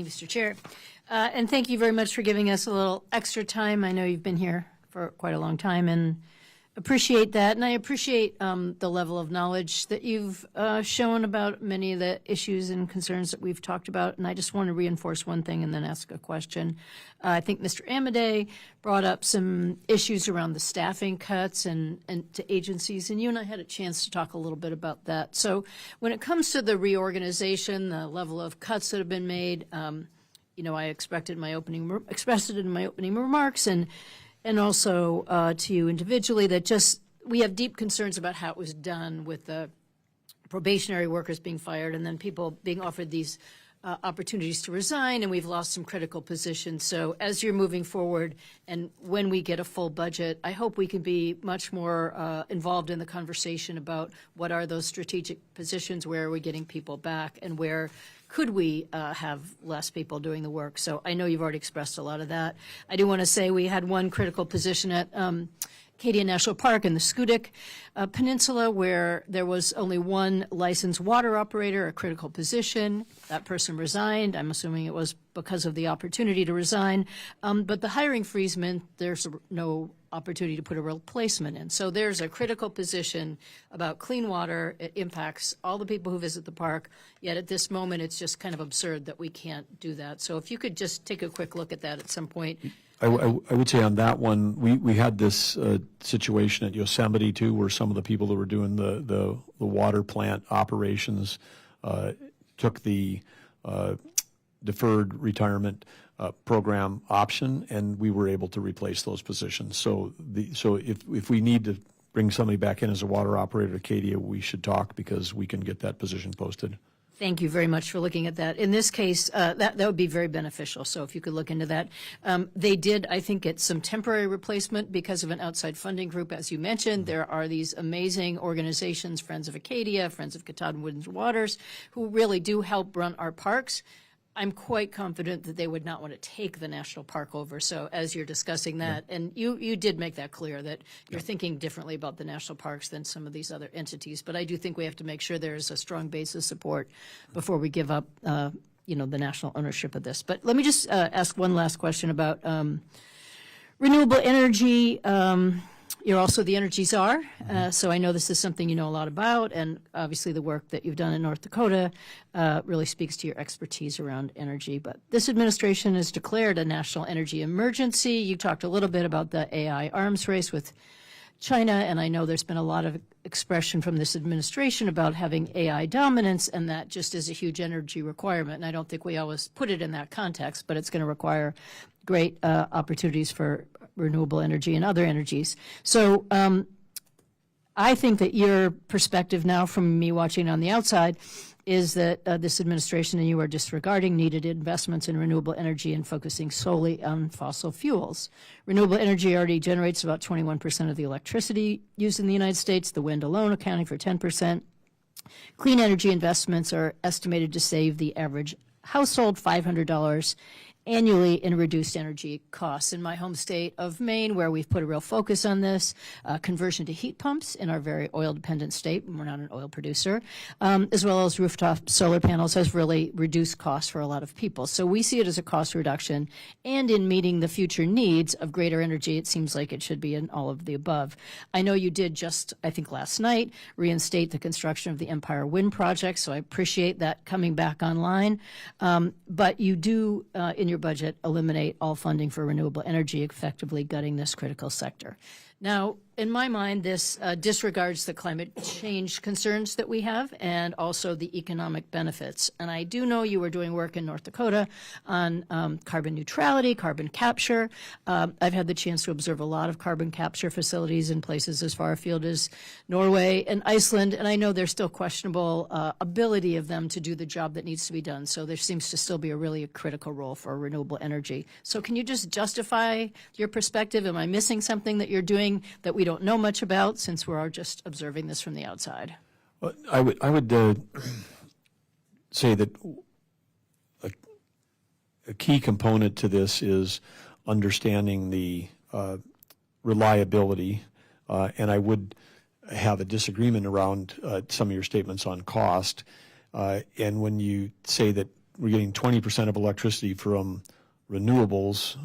Mr. Chair. And thank you very much for giving us a little extra time. I know you've been here for quite a long time and appreciate that. And I appreciate the level of knowledge that you've shown about many of the issues and concerns that we've talked about. And I just want to reinforce one thing and then ask a question. I think Mr. Amodei brought up some issues around the staffing cuts and to agencies, and you and I had a chance to talk a little bit about that. So when it comes to the reorganization, the level of cuts that have been made, you know, I expressed it in my opening remarks, and also to you individually, that just we have deep concerns about how it was done with the probationary workers being fired and then people being offered these opportunities to resign, and we've lost some critical positions. So as you're moving forward and when we get a full budget, I hope we can be much more involved in the conversation about what are those strategic positions, where are we getting people back, and where could we have less people doing the work. So I know you've already expressed a lot of that. I do want to say we had one critical position at Acadia National Park in the Schoodic Peninsula, where there was only one licensed water operator, a critical position. That person resigned. I'm assuming it was because of the opportunity to resign. But the hiring freeze meant there's no opportunity to put a replacement in. So there's a critical position about clean water. It impacts all the people who visit the park. Yet at this moment, it's just kind of absurd that we can't do that. So if you could just take a quick look at that at some point. I would say on that one, we had this situation at Yosemite too, where some of the people that were doing the water plant operations took the deferred retirement program option, and we were able to replace those positions. So if we need to bring somebody back in as a water operator at Acadia, we should talk, because we can get that position posted. Thank you very much for looking at that. In this case, that would be very beneficial. So if you could look into that. They did, I think, get some temporary replacement because of an outside funding group. As you mentioned, there are these amazing organizations, Friends of Acadia, Friends of Katahdin Woods and Waters, who really do help run our parks. I'm quite confident that they would not want to take the national park over. So as you're discussing that, and you did make that clear, that you're thinking differently about the national parks than some of these other entities. But I do think we have to make sure there's a strong base of support before we give up, you know, the national ownership of this. But let me just ask one last question about renewable energy. You're also the energy czar, so I know this is something you know a lot about, and obviously the work that you've done in North Dakota really speaks to your expertise around energy. But this administration has declared a national energy emergency. You talked a little bit about the AI arms race with China, and I know there's been a lot of expression from this administration about having AI dominance, and that just is a huge energy requirement. And I don't think we always put it in that context, but it's going to require great opportunities for renewable energy and other energies. So I think that your perspective now, from me watching on the outside, is that this administration and you are disregarding needed investments in renewable energy and focusing solely on fossil fuels. Renewable energy already generates about 21% of the electricity used in the United States, the wind alone accounting for 10%. Clean energy investments are estimated to save the average household $500 annually in reduced energy costs. In my home state of Maine, where we've put a real focus on this, conversion to heat pumps in our very oil-dependent state, we're not an oil producer, as well as rooftop solar panels, has really reduced costs for a lot of people. So we see it as a cost reduction, and in meeting the future needs of greater energy, it seems like it should be in all of the above. I know you did just, I think last night, reinstate the construction of the Empire Wind Project, so I appreciate that coming back online. But you do, in your budget, eliminate all funding for renewable energy, effectively gutting this critical sector. Now, in my mind, this disregards the climate change concerns that we have and also the economic benefits. And I do know you were doing work in North Dakota on carbon neutrality, carbon capture. I've had the chance to observe a lot of carbon capture facilities in places as far afield as Norway and Iceland, and I know there's still questionable ability of them to do the job that needs to be done. So there seems to still be a critical role for renewable energy. So can you just justify your perspective? Am I missing something that you're doing that we don't know much about, since we're all just observing this from the outside? Well, I would say that a key component to this is understanding the reliability, and I would have a disagreement around some of your statements on cost. And when you say that 20% of electricity from renewables.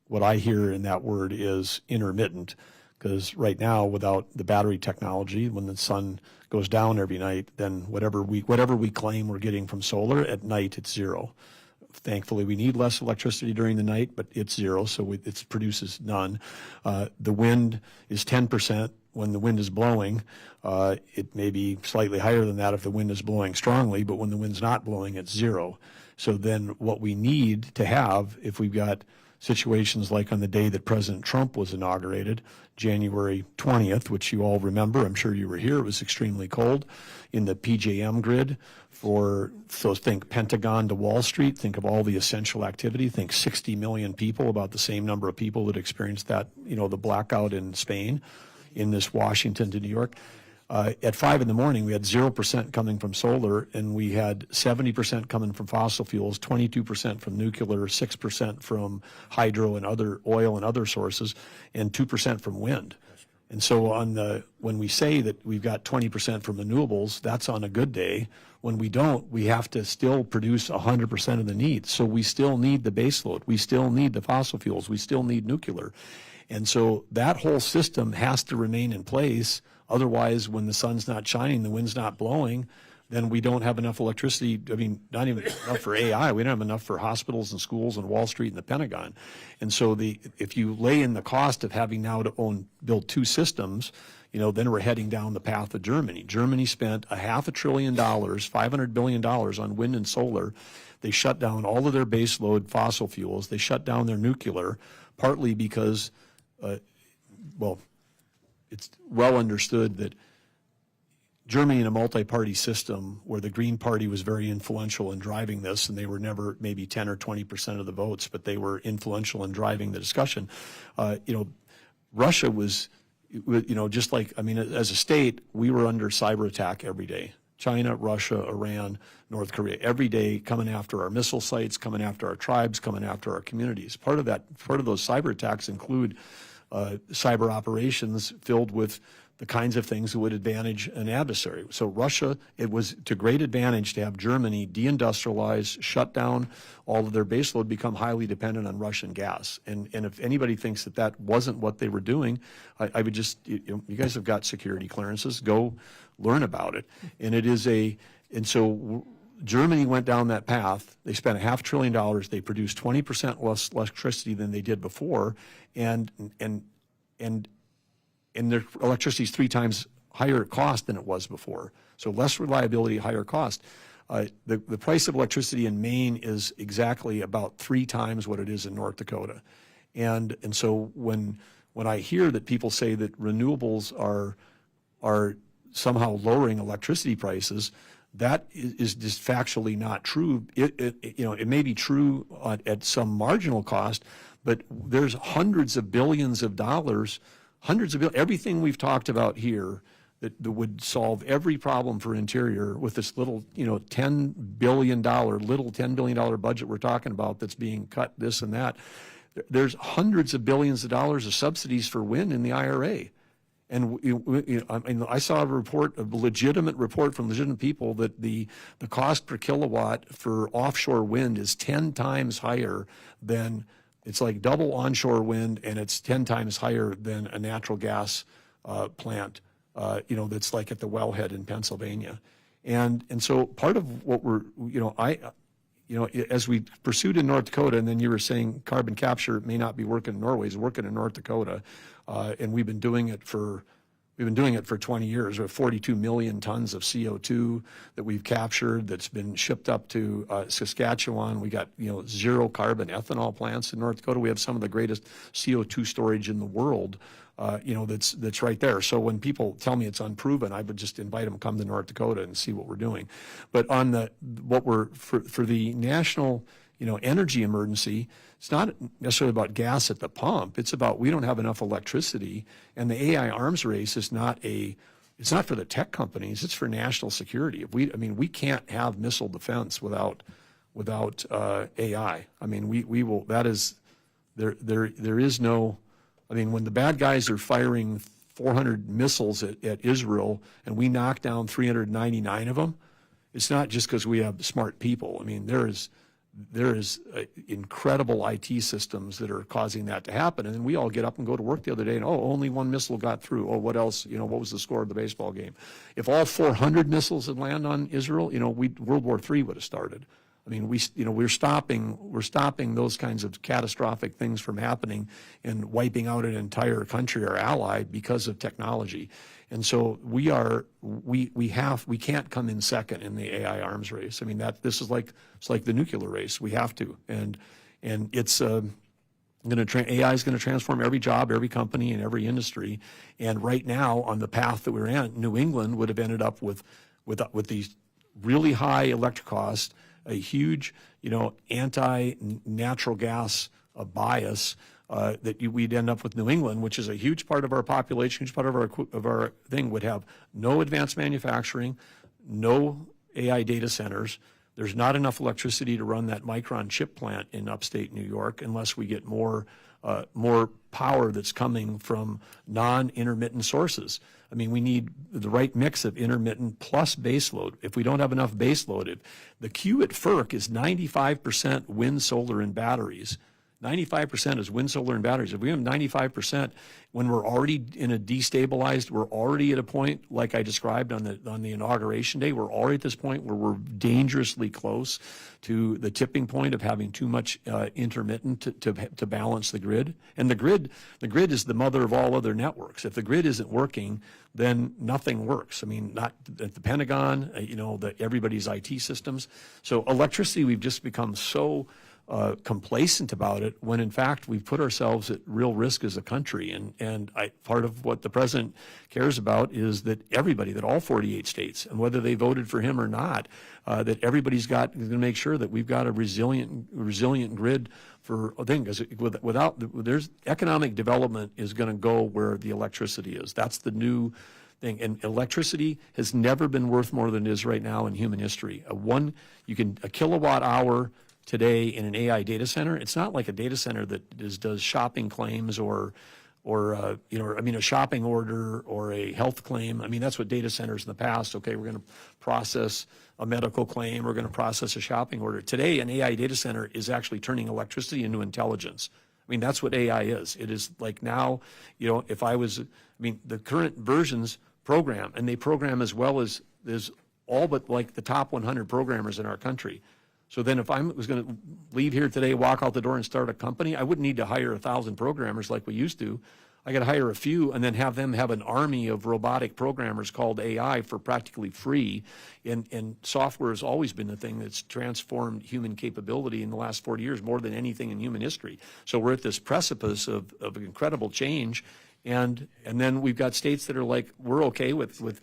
What I hear in that word is intermittent, because right now, without the battery technology, when the sun goes down every night, then whatever we claim we're getting from solar, at night it's zero. Thankfully, we need less electricity during the night, but it's zero, so it produces none. The wind is 10% when the wind is blowing. It may be slightly higher than that if the wind is blowing strongly, but when the wind's not blowing, it's zero. So then what we need to have, if we've got situations like on the day that President Trump was inaugurated, January 20th, which you all remember, I'm sure you were here, it was extremely cold, in the PJM grid so think Pentagon to Wall Street, think of all the essential activity, think 60 million people, about the same number of people that experienced that, the blackout in Spain, in this Washington to New York. At 5 in the morning, we had 0% coming from solar, and we had 70% coming from fossil fuels, 22% from nuclear, 6% from hydro and other oil and other sources, and 2% from wind. And so when we say that we've got 20% from renewables, that's on a good day. When we don't, we have to still produce 100% of the need. So we still need the baseload. We still need the fossil fuels. We still need nuclear. And so that whole system has to remain in place. Otherwise, when the sun's not shining, the wind's not blowing, then we don't have enough electricity. I mean, not even enough for AI. We don't have enough for hospitals and schools and Wall Street and the Pentagon. And so if you lay in the cost of having now to build two systems, then we're heading down the path of Germany. Germany spent $500 billion, $500 billion on wind and solar. They shut down all of their baseload fossil fuels. They shut down their nuclear, partly because, it's well understood that Germany, in a multi-party system where the Green Party was very influential in driving this, and they were never maybe 10 or 20% of the votes, but they were influential in driving the discussion. Russia was, just like, as a state, we were under cyber attack every day. China, Russia, Iran, North Korea, every day coming after our missile sites, coming after our tribes, coming after our communities. Part of those cyber attacks include cyber operations filled with the kinds of things that would advantage an adversary. So Russia, it was to great advantage to have Germany deindustrialize, shut down all of their baseload, become highly dependent on Russian gas. And if anybody thinks that wasn't what they were doing, I would just, you guys have got security clearances, go learn about it. And so Germany went down that path. They spent $500 billion. They produced 20% less electricity than they did before, and their electricity is 3 times higher cost than it was before. So less reliability, higher cost. The price of electricity in Maine is exactly about 3 times what it is in North Dakota. And so when I hear that people say that renewables are somehow lowering electricity prices, that is just factually not true. It may be true at some marginal cost, but there's hundreds of billions of dollars, everything we've talked about here that would solve every problem for Interior with this little, $10 billion budget we're talking about that's being cut, this and that. There's hundreds of billions of dollars of subsidies for wind in the IRA. And I saw a legitimate report from legitimate people that the cost per kilowatt for offshore wind is 10 times higher than, it's like double onshore wind, and it's 10 times higher than a natural gas plant, that's like at the wellhead in Pennsylvania. And so part of what we're, as we pursued in North Dakota, and then you were saying carbon capture may not be working in Norway, it's working in North Dakota. And we've been doing it for 20 years. We have 42 million tons of CO2 that we've captured that's been shipped up to Saskatchewan. We got, zero carbon ethanol plants in North Dakota. We have some of the greatest CO2 storage in the world, that's right there. So when people tell me it's unproven, I would just invite them to come to North Dakota and see what we're doing. But on for the national, energy emergency, it's not necessarily about gas at the pump. It's about we don't have enough electricity, and the AI arms race is it's not for the tech companies. It's for national security. We can't have missile defense without AI. We will. That is there is no. When the bad guys are firing 400 missiles at Israel, and we knock down 399 of them, it's not just because we have smart people. I mean, there is incredible IT systems that are causing that to happen. And then we all get up and go to work the other day and, oh, only one missile got through. Oh, what else? You know, what was the score of the baseball game? If all 400 missiles had landed on Israel, you know, World War III would have started. I mean, we're stopping those kinds of catastrophic things from happening and wiping out an entire country or ally because of technology. And so we can't come in second in the AI arms race. I mean, it's like the nuclear race. We have to, and it's AI is going to transform every job, every company, and every industry. And right now, on the path that we're in, New England would have ended up with these really high electric costs, a huge, anti-natural gas bias that we'd end up with New England, which is a huge part of our population, huge part of our thing, would have no advanced manufacturing, no AI data centers. There's not enough electricity to run that Micron chip plant in upstate New York unless we get more power that's coming from non-intermittent sources. I mean, we need the right mix of intermittent plus baseload. If we don't have enough baseload, the queue at FERC is 95% wind, solar, and batteries. 95% is wind, solar, and batteries. If we have 95%, when we're already in a destabilized, we're already at a point like I described on the inauguration day. We're already at this point where we're dangerously close to the tipping point of having too much intermittent to balance the grid. And the grid is the mother of all other networks. If the grid isn't working, then nothing works. I mean, not at the Pentagon, everybody's IT systems. So electricity, we've just become so complacent about it, when in fact we've put ourselves at real risk as a country. And part of what the president cares about is that that all 48 states, and whether they voted for him or not, that everybody's going to make sure that we've got a resilient grid for a thing. Because there's economic development is going to go where the electricity is. That's the new thing. And electricity has never been worth more than it is right now in human history. A kilowatt hour today in an AI data center, it's not like a data center that does shopping claims or a shopping order or a health claim. I mean, that's what data centers in the past. Okay, we're going to process a medical claim. We're going to process a shopping order. Today, an AI data center is actually turning electricity into intelligence. I mean, that's what AI is. It is like now, the current versions program, and they program as well as all but like the top 100 programmers in our country. So then if I was going to leave here today, walk out the door and start a company, I wouldn't need to hire 1,000 programmers like we used to. I got to hire a few and then have them have an army of robotic programmers called AI for practically free. And software has always been the thing that's transformed human capability in the last 40 years more than anything in human history. So we're at this precipice of incredible change. And then we've got states that are like, we're okay with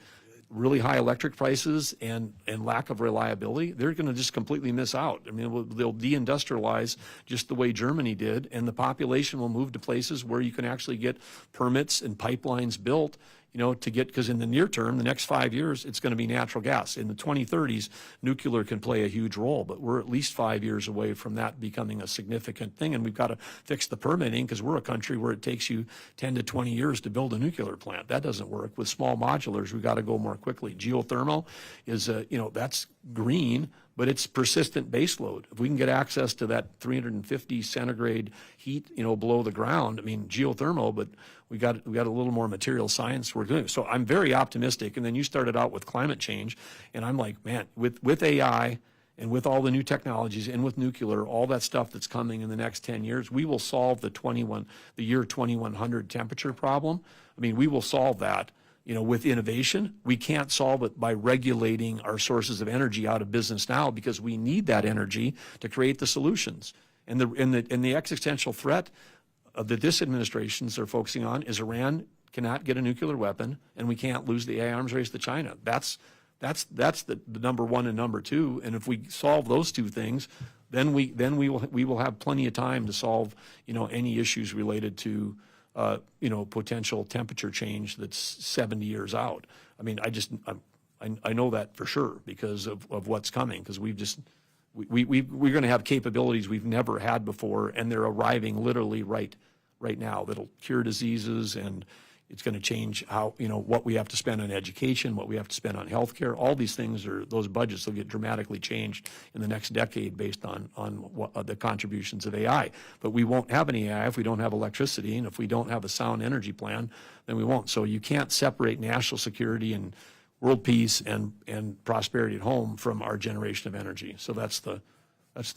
really high electric prices and lack of reliability. They're going to just completely miss out. I mean, they'll deindustrialize just the way Germany did, and the population will move to places where you can actually get permits and pipelines built, because in the near term, the next 5 years, it's going to be natural gas. In the 2030s, nuclear can play a huge role, but we're at least 5 years away from that becoming a significant thing, and we've got to fix the permitting because we're a country where it takes you 10 to 20 years to build a nuclear plant. That doesn't work. With small modulars, we've got to go more quickly. Geothermal is, that's green, but it's persistent baseload. If we can get access to that 350 centigrade heat, below the ground, I mean, geothermal, but we got a little more material science we're doing. So I'm very optimistic. And then you started out with climate change, and I'm like, man, with AI and with all the new technologies and with nuclear, all that stuff that's coming in the next 10 years, we will solve the year 2100 temperature problem. I mean, we will solve that. With innovation. We can't solve it by regulating our sources of energy out of business now, because we need that energy to create the solutions. And the existential threat that this administrations are focusing on is Iran cannot get a nuclear weapon, and we can't lose the AI arms race to China. That's the number one and number two. And if we solve those two things, then we will have plenty of time to solve any issues related to potential temperature change that's 70 years out. I mean, I know that for sure because of what's coming, because we're going to have capabilities we've never had before, and they're arriving literally right now that'll cure diseases and It's going to change how, what we have to spend on education, what we have to spend on healthcare. All these things those budgets will get dramatically changed in the next decade based on the contributions of AI. But we won't have any AI if we don't have electricity, and if we don't have a sound energy plan, then we won't. So you can't separate national security and world peace and prosperity at home from our generation of energy. So that's the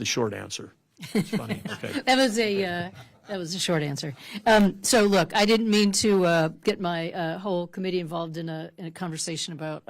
short answer. It's funny. Okay. That was a short answer. So look, I didn't mean to get my whole committee involved in a conversation about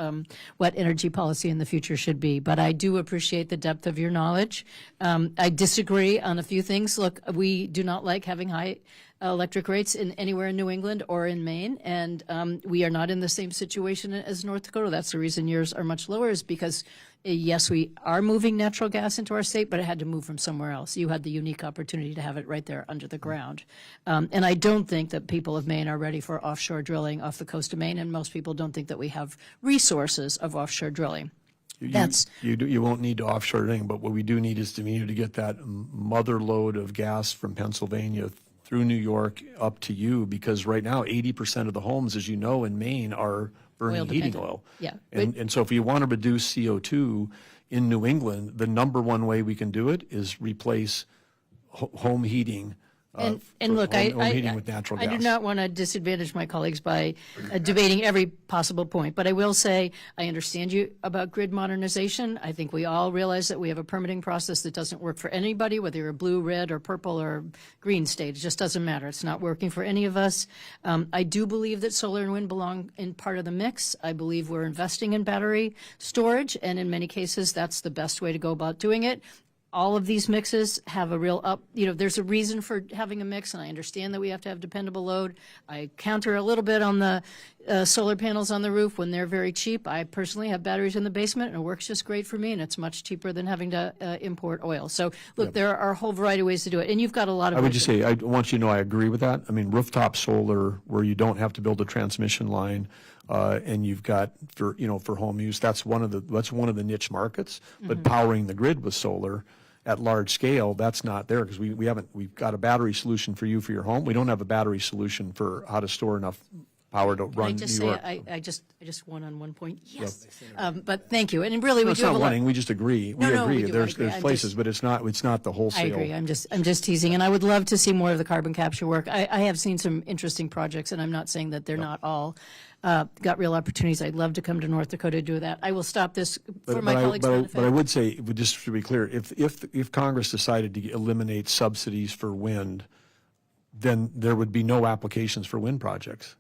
what energy policy in the future should be, but I do appreciate the depth of your knowledge. I disagree on a few things. Look, we do not like having high electric rates anywhere in New England or in Maine, and we are not in the same situation as North Dakota. That's the reason yours are much lower, is because yes, we are moving natural gas into our state, but it had to move from somewhere else. You had the unique opportunity to have it right there under the ground. And I don't think that people of Maine are ready for offshore drilling off the coast of Maine, and most people don't think that we have resources of offshore drilling. You won't need to offshore drilling, but what we do need is to get that mother load of gas from Pennsylvania through New York up to you, because right now 80% of the homes, as you know, in Maine are burning heating oil. Yeah. And so if you want to reduce CO2 in New England, the number one way we can do it is replace home heating. And look, home heating with natural gas. I do not want to disadvantage my colleagues by debating every possible point, but I will say I understand you about grid modernization. I think we all realize that we have a permitting process that doesn't work for anybody, whether you're a blue, red, or purple, or green state. It just doesn't matter. It's not working for any of us. I do believe that solar and wind belong in part of the mix. I believe we're investing in battery storage, and in many cases, that's the best way to go about doing it. All of these mixes have a real there's a reason for having a mix, and I understand that we have to have dependable load. I counter a little bit on the solar panels on the roof when they're very cheap. I personally have batteries in the basement, and it works just great for me, and it's much cheaper than having to import oil. So, look, there are a whole variety of ways to do it, and you've got a lot of... I would just say, I want you to know I agree with that. I mean, rooftop solar, where you don't have to build a transmission line, and you've got for home use, that's one of the niche markets. But powering the grid with solar at large scale, that's not there, because we've got a battery solution for you for your home. We don't have a battery solution for how to store enough power to run New York. I just won on one point. Yes, but thank you. And really, we do have a lot. We just agree. We agree. There's places, but it's not the wholesale. I agree. I'm just teasing, and I would love to see more of the carbon capture work. I have seen some interesting projects, and I'm not saying that they're not all got real opportunities. I'd love to come to North Dakota to do that. I will stop this for my colleagues' benefit. But I would say, just to be clear, if Congress decided to eliminate subsidies for wind, then there would be no applications for wind projects.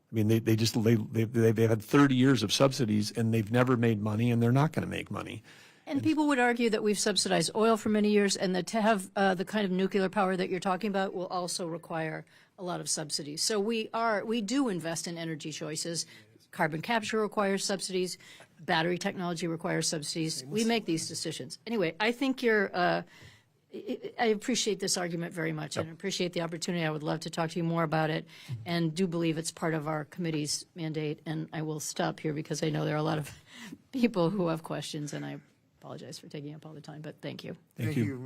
I mean, they've had 30 years of subsidies, and they've never made money, and they're not going to make money. And people would argue that we've subsidized oil for many years, and that to have the kind of nuclear power that you're talking about will also require a lot of subsidies. So we do invest in energy choices. Carbon capture requires subsidies. Battery technology requires subsidies. We make these decisions. Anyway, I think I appreciate this argument very much, and appreciate the opportunity. I would love to talk to you more about it, and do believe it's part of our committee's mandate. And I will stop here because I know there are a lot of people who have questions, and I apologize for taking up all the time, but thank you. Thank you.